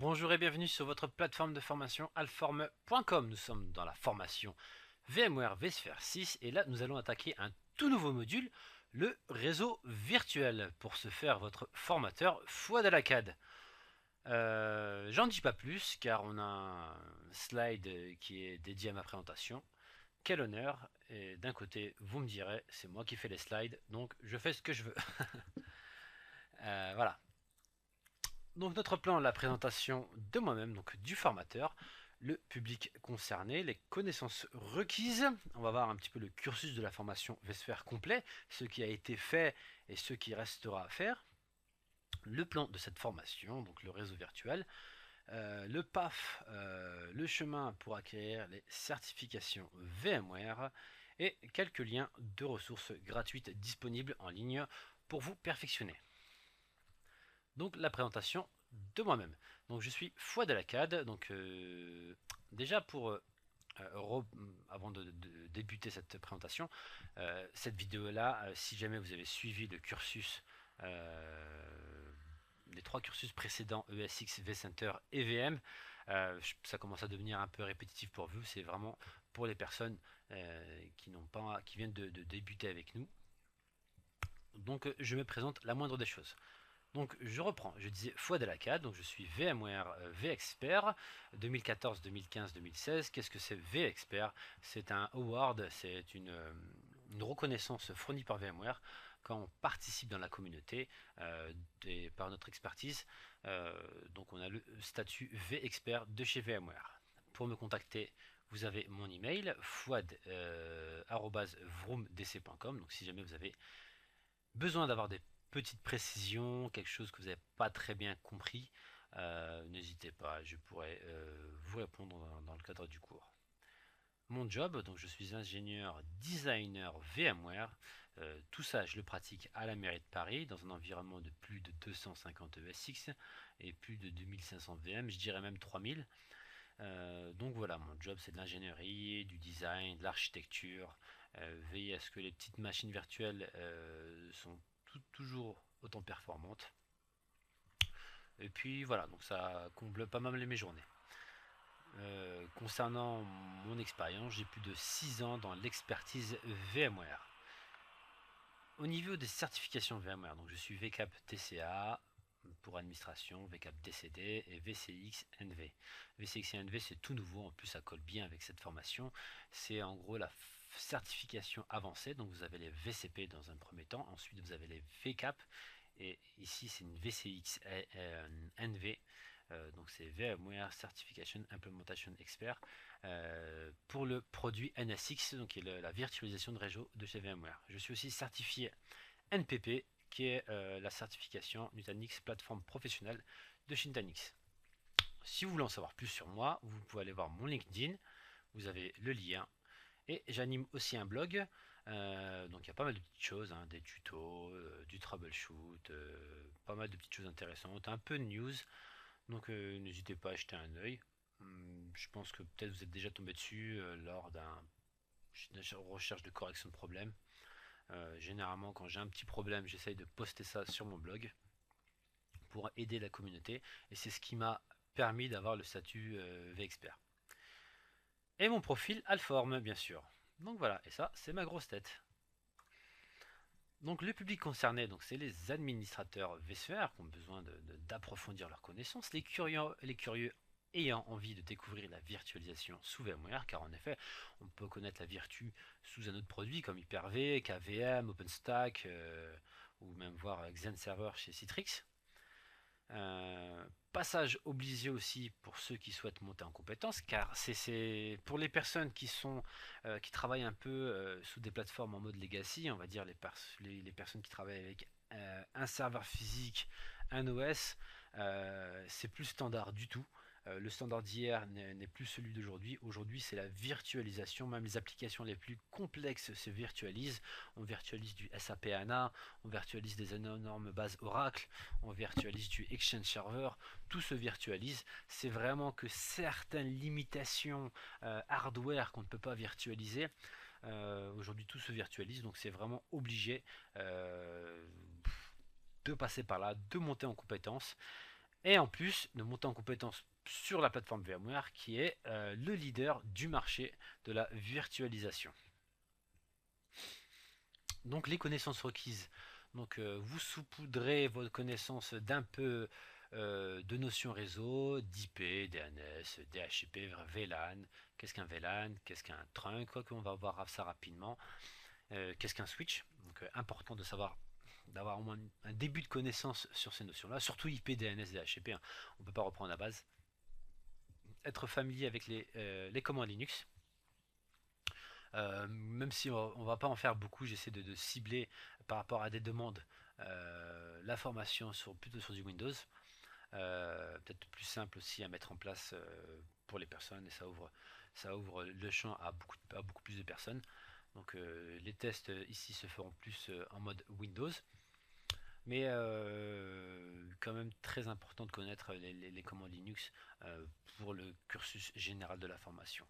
Bonjour et bienvenue sur votre plateforme de formation alform.com. Nous sommes dans la formation VMware vSphere 6 et là nous allons attaquer un tout nouveau module, le réseau virtuel. Pour ce faire, votre formateur Fouad Alakad. J'en dis pas plus car on a un slide qui est dédié à ma présentation. Quel honneur! Et d'un côté, vous me direz, c'est moi qui fais les slides, donc je fais ce que je veux. Voilà. Donc notre plan, la présentation de moi-même, donc du formateur, le public concerné, les connaissances requises. On va voir un petit peu le cursus de la formation vSphere complet, ce qui a été fait et ce qui restera à faire. Le plan de cette formation, donc le réseau virtuel, le PAF, le chemin pour acquérir les certifications VMware et quelques liens de ressources gratuites disponibles en ligne pour vous perfectionner. Donc la présentation de moi-même. Donc je suis Fouad Alakad. Donc déjà avant de débuter cette présentation, cette vidéo-là, si jamais vous avez suivi le cursus, les trois cursus précédents ESX, vCenter et VM, ça commence à devenir un peu répétitif pour vous. C'est vraiment pour les personnes qui viennent de débuter avec nous. Donc je me présente la moindre des choses. Donc je reprends, je disais Fouad Alakad, donc je suis VMware vExpert 2014, 2015, 2016. Qu'est-ce que c'est vExpert? C'est un award, c'est une reconnaissance fournie par VMware quand on participe dans la communauté par notre expertise. Donc on a le statut vExpert de chez VMware. Pour me contacter, vous avez mon email fouad@vroomdc.com. Donc si jamais vous avez besoin d'avoir des petites précisions, quelque chose que vous n'avez pas très bien compris, n'hésitez pas, je pourrais vous répondre dans le cadre du cours. Mon job, donc je suis ingénieur designer VMware. Tout ça, je le pratique à la mairie de Paris, dans un environnement de plus de 250 ESX et plus de 2500 VM, je dirais même 3000. Donc voilà, mon job c'est de l'ingénierie, du design, de l'architecture, veiller à ce que les petites machines virtuelles sont toujours autant performantes. Et puis voilà, donc ça comble pas mal mes journées. Concernant mon expérience, j'ai plus de 6 ans dans l'expertise VMware. Au niveau des certifications VMware, donc je suis VCAP TCA pour administration, VCAP DCD et VCX NV. VCX NV c'est tout nouveau, en plus ça colle bien avec cette formation. C'est en gros la certification avancée, donc vous avez les VCP dans un premier temps, ensuite vous avez les VCAP et ici c'est une VCX NV. Donc c'est VMware Certification Implementation Expert pour le produit NSX, donc qui est la virtualisation de réseau de chez VMware. Je suis aussi certifié NPP, qui est la certification Nutanix plateforme professionnelle de chez Nutanix. Si vous voulez en savoir plus sur moi, vous pouvez aller voir mon LinkedIn, vous avez le lien, et j'anime aussi un blog. Donc il y a pas mal de petites choses, hein, des tutos, du troubleshoot, pas mal de petites choses intéressantes, un peu de news. Donc n'hésitez pas à jeter un œil. Je pense que peut-être vous êtes déjà tombé dessus lors d'une recherche de correction de problème. Généralement, quand j'ai un petit problème, j'essaye de poster ça sur mon blog pour aider la communauté. Et c'est ce qui m'a permis d'avoir le statut vExpert. Et mon profil Alform, bien sûr. Donc voilà, et ça, c'est ma grosse tête. Donc le public concerné, donc c'est les administrateurs vSphere qui ont besoin d'approfondir leurs connaissances, les curieux ayant envie de découvrir la virtualisation sous VMware, car en effet, on peut connaître la virtu sous un autre produit comme Hyper-V, KVM, OpenStack, ou même voir XenServer chez Citrix. Passage obligé aussi pour ceux qui souhaitent monter en compétence, car c'est pour les personnes qui travaillent un peu sous des plateformes en mode legacy, on va dire les personnes qui travaillent avec un serveur physique, un OS, c'est plus standard du tout. Le standard d'hier n'est plus celui d'aujourd'hui. Aujourd'hui, c'est la virtualisation. Même les applications les plus complexes se virtualisent. On virtualise du SAP HANA, on virtualise des énormes bases Oracle, on virtualise du Exchange Server. Tout se virtualise. C'est vraiment que certaines limitations hardware qu'on ne peut pas virtualiser. Aujourd'hui, tout se virtualise, donc c'est vraiment obligé de passer par là, de monter en compétences. et en plus de monter en compétence sur la plateforme VMware qui est le leader du marché de la virtualisation. Donc les connaissances requises. Donc vous saupoudrez vos connaissances d'un peu de notions réseau, d'IP, DNS, DHCP, VLAN. Qu'est-ce qu'un VLAN? Qu'est-ce qu'un trunk? Quoi qu'on va voir ça rapidement. Qu'est-ce qu'un switch? Donc important de savoir d'avoir au moins un début de connaissance sur ces notions-là, surtout IP, DNS, DHCP. Hein. On ne peut pas reprendre la base. Être familier avec les commandes Linux. Même si on ne va pas en faire beaucoup, j'essaie de cibler par rapport à des demandes la formation plutôt sur du Windows. Peut-être plus simple aussi à mettre en place pour les personnes et ça ouvre le champ à beaucoup plus de personnes. Donc les tests ici se feront plus en mode Windows. Mais quand même très important de connaître les commandes Linux pour le cursus général de la formation.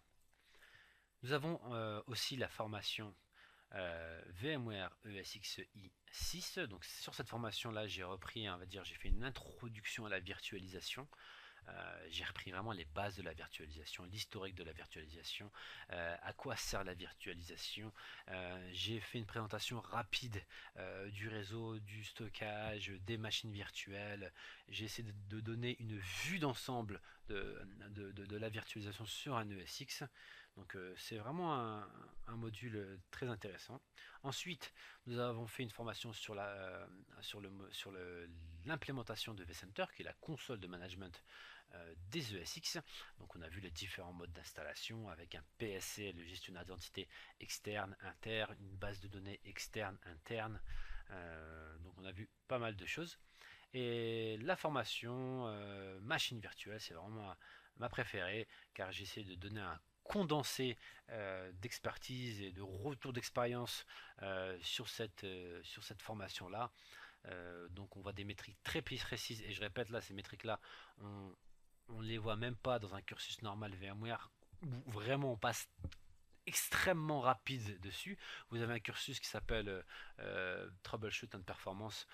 Nous avons aussi la formation VMware ESXi 6. Donc sur cette formation là j'ai repris, on va dire, j'ai fait une introduction à la virtualisation. J'ai repris vraiment les bases de la virtualisation, l'historique de la virtualisation, à quoi sert la virtualisation. J'ai fait une présentation rapide du réseau, du stockage, des machines virtuelles. J'ai essayé de donner une vue d'ensemble de la virtualisation sur un ESX. Donc c'est vraiment un module très intéressant. Ensuite, nous avons fait une formation sur l'implémentation de vCenter, qui est la console de management des ESX. Donc on a vu les différents modes d'installation avec un PSC, le gestionnaire d'identité externe, interne, une base de données externe, interne. Donc on a vu pas mal de choses. Et la formation machine virtuelle, c'est vraiment ma préférée, car j'essaie de donner un condensé d'expertise et de retour d'expérience sur cette formation là. Donc on voit des métriques très précises, et je répète là, ces métriques là on ne les voit même pas dans un cursus normal VMware où vraiment on passe extrêmement rapide dessus. Vous avez un cursus qui s'appelle Troubleshoot and Performance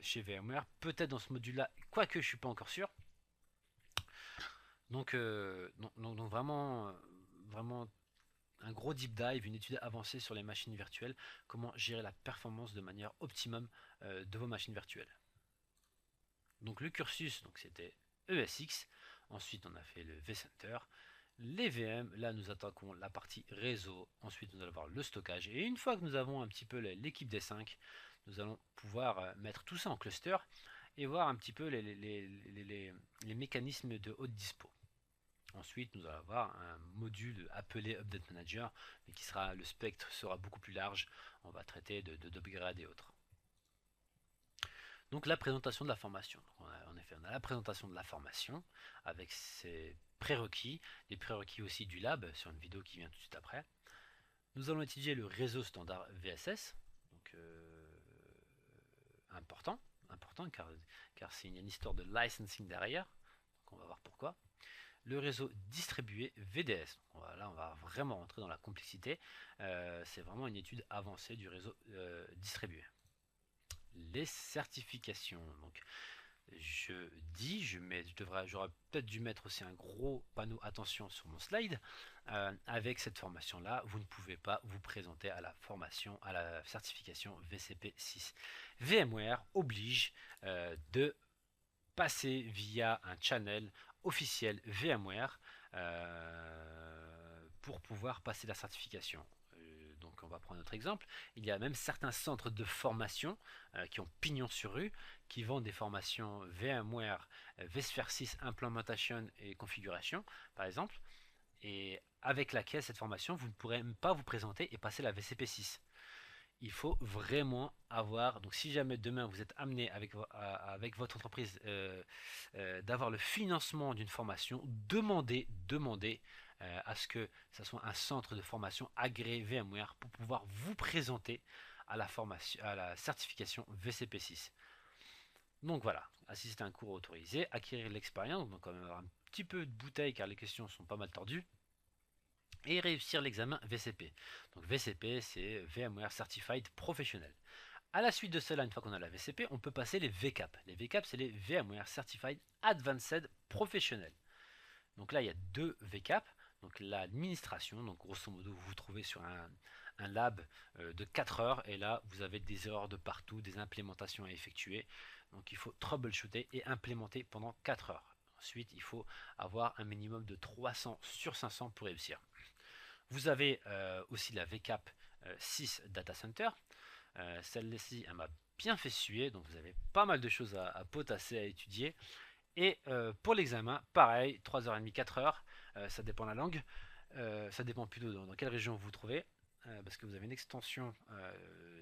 chez VMware, peut-être dans ce module là, quoique je suis pas encore sûr. Donc vraiment un gros deep dive, une étude avancée sur les machines virtuelles, comment gérer la performance de manière optimum de vos machines virtuelles. Donc le cursus, donc c'était ESX, ensuite on a fait le vCenter, les VM, là nous attaquons la partie réseau, ensuite nous allons voir le stockage, et une fois que nous avons un petit peu l'équipe des 5, nous allons pouvoir mettre tout ça en cluster et voir un petit peu les mécanismes de haute dispo. Ensuite, nous allons avoir un module appelé Update Manager, mais le spectre sera beaucoup plus large. On va traiter d'upgrade et autres. Donc la présentation de la formation. Donc, en effet, on a la présentation de la formation avec ses prérequis, les prérequis aussi du lab sur une vidéo qui vient tout de suite après. Nous allons étudier le réseau standard VSS, donc important car c'est une histoire de licensing derrière. Donc on va voir pourquoi. Le réseau distribué VDS. Donc là, on va vraiment rentrer dans la complexité. C'est vraiment une étude avancée du réseau distribué. Les certifications. Donc, j'aurais peut-être dû mettre aussi un gros panneau attention sur mon slide. Avec cette formation-là, vous ne pouvez pas vous présenter à la formation, à la certification VCP 6. VMware oblige de passer via un channel officiel VMware pour pouvoir passer la certification. Donc on va prendre notre exemple. Il y a même certains centres de formation qui ont pignon sur rue, qui vendent des formations VMware, vSphere 6 Implementation et Configuration, par exemple, et avec laquelle cette formation, vous ne pourrez même pas vous présenter et passer la VCP 6. Il faut vraiment avoir, donc si jamais demain vous êtes amené avec votre entreprise d'avoir le financement d'une formation, demandez à ce que ça soit un centre de formation agréé VMware pour pouvoir vous présenter à la certification VCP6. Donc voilà, assister à un cours autorisé, acquérir l'expérience, donc quand même avoir un petit peu de bouteille car les questions sont pas mal tordues, et réussir l'examen VCP. Donc VCP, c'est VMware Certified Professional. À la suite de cela, une fois qu'on a la VCP, on peut passer les VCAP. Les VCAP, c'est les VMware Certified Advanced Professional. Donc là, il y a deux VCAP. Donc l'administration, donc grosso modo, vous vous trouvez sur un lab de 4 heures et là, vous avez des erreurs de partout, des implémentations à effectuer. Donc il faut troubleshooter et implémenter pendant 4 heures. Ensuite, il faut avoir un minimum de 300 sur 500 pour réussir. Vous avez aussi la VCAP 6 Data Center. Celle-ci, elle m'a bien fait suer, donc vous avez pas mal de choses à potasser, à étudier. Et pour l'examen, pareil, 3h30, 4 heures, ça dépend de la langue, ça dépend plutôt dans quelle région vous vous trouvez, parce que vous avez une extension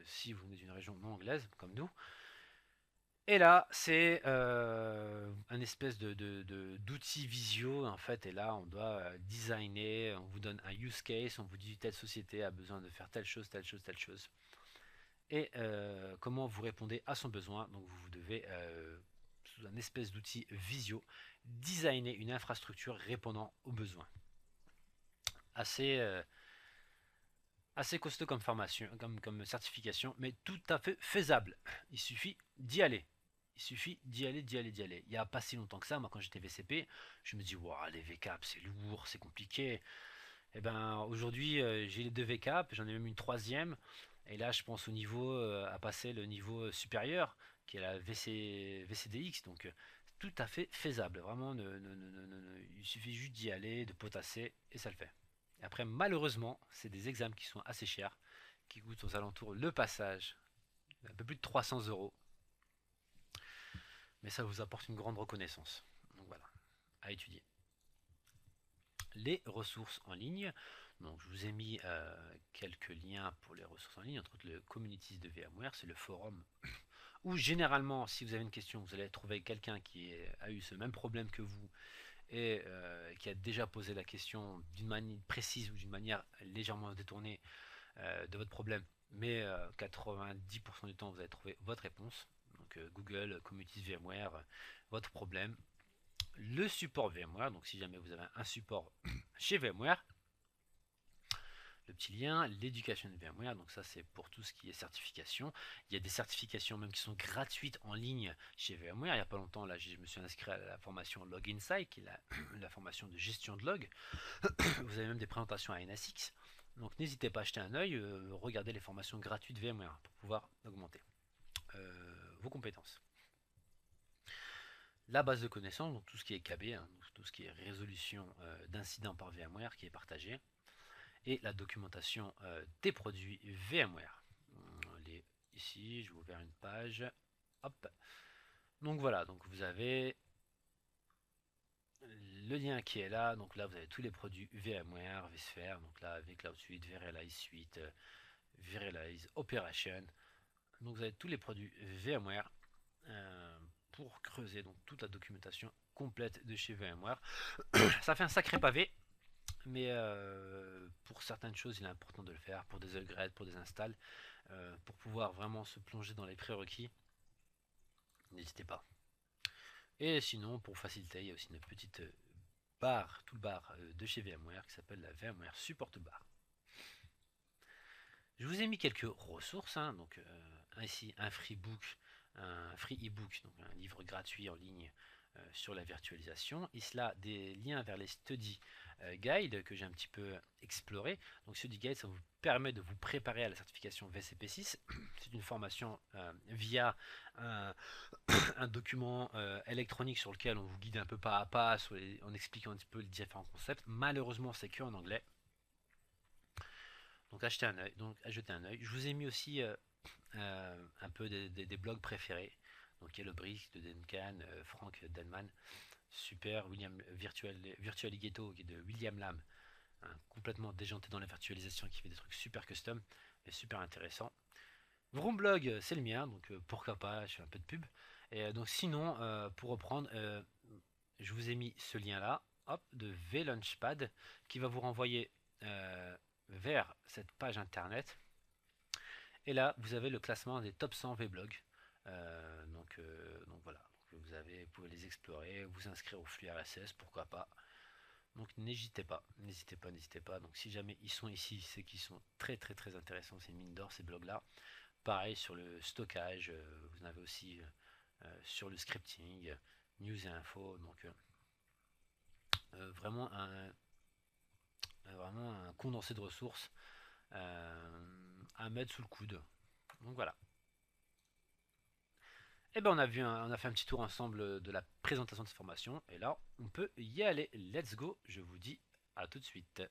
si vous venez d'une région non anglaise, comme nous. Et là, c'est un espèce d'outil visio, en fait, et là, on doit designer, on vous donne un use case, on vous dit telle société a besoin de faire telle chose, telle chose, telle chose. Et comment vous répondez à son besoin. Donc vous devez, sous un espèce d'outil visio, designer une infrastructure répondant aux besoins. Assez, assez costaud comme formation, comme certification, mais tout à fait faisable. Il suffit d'y aller. Il suffit d'y aller, d'y aller, d'y aller. Il n'y a pas si longtemps que ça, moi quand j'étais VCP, je me dis, wow, les VCAP c'est lourd, c'est compliqué. Et ben aujourd'hui j'ai les deux VCAP, j'en ai même une troisième. Et là je pense au niveau à passer le niveau supérieur, qui est la VCDX. Donc tout à fait faisable. Vraiment, il suffit juste d'y aller, de potasser, et ça le fait. Et après, malheureusement, c'est des examens qui sont assez chers, qui coûtent aux alentours le passage un peu plus de 300 euros. Mais ça vous apporte une grande reconnaissance. Donc voilà, à étudier. Les ressources en ligne. Donc je vous ai mis quelques liens pour les ressources en ligne, entre autres le Communities de VMware, c'est le forum où généralement si vous avez une question, vous allez trouver quelqu'un qui a eu ce même problème que vous et qui a déjà posé la question d'une manière précise ou d'une manière légèrement détournée de votre problème, mais 90% du temps vous allez trouver votre réponse. Donc Google, Communities VMware, votre problème, le support VMware, donc si jamais vous avez un support chez VMware, le petit lien, l'éducation VMware, donc ça c'est pour tout ce qui est certification. Il y a des certifications même qui sont gratuites en ligne chez VMware. Il n'y a pas longtemps, là, je me suis inscrit à la formation Log Insight, qui est la formation de gestion de log. Vous avez même des présentations à NSX. Donc n'hésitez pas à jeter un œil, regardez les formations gratuites VMware pour pouvoir augmenter vos compétences. La base de connaissances, donc tout ce qui est KB, hein, donc tout ce qui est résolution d'incidents par VMware qui est partagé, et la documentation des produits VMware. Ici, je vais vous ouvrir une page. Hop. Donc voilà, donc vous avez le lien qui est là. Donc là, vous avez tous les produits VMware, vSphere. Donc là, vCloud Suite, vRealize Suite, vRealize Operation. Donc vous avez tous les produits VMware pour creuser donc toute la documentation complète de chez VMware. Ça fait un sacré pavé. Mais pour certaines choses, il est important de le faire, pour des upgrades, pour des installs, pour pouvoir vraiment se plonger dans les prérequis. N'hésitez pas. Et sinon, pour faciliter, il y a aussi une petite barre, toolbar de chez VMware qui s'appelle la VMware Support Bar. Je vous ai mis quelques ressources, hein, donc ici un free e-book, donc un livre gratuit en ligne sur la virtualisation. Ici là, des liens vers les study guides que j'ai un petit peu exploré. Donc study guide, ça vous permet de vous préparer à la certification VCP6. C'est une formation via un document électronique sur lequel on vous guide un peu pas à pas en expliquant un petit peu les différents concepts. Malheureusement, c'est que en anglais. Donc achetez un œil, donc jetez un œil. Je vous ai mis aussi un peu des blogs préférés. Donc il y a le Brick de Duncan, Frank Denman, super, Virtual Ghetto qui est de William Lamb, hein, complètement déjanté dans la virtualisation, qui fait des trucs super custom et super intéressant. Vroomblog, c'est le mien, donc pourquoi pas, je fais un peu de pub. Et donc sinon, pour reprendre, je vous ai mis ce lien là, hop, de VLaunchpad, qui va vous renvoyer vers cette page internet. Et là, vous avez le classement des top 100 vlogs. Donc voilà, donc vous pouvez les explorer, vous inscrire au flux RSS, pourquoi pas. Donc n'hésitez pas, n'hésitez pas, n'hésitez pas. Donc si jamais ils sont ici, c'est qu'ils sont très très très intéressants, ces mines d'or, ces blogs là. Pareil sur le stockage, vous en avez aussi sur le scripting, news et info. Donc vraiment vraiment un condensé de ressources à mettre sous le coude. Donc voilà. Et ben on a fait un petit tour ensemble de la présentation de cette formation et là on peut y aller. Let's go, je vous dis à tout de suite.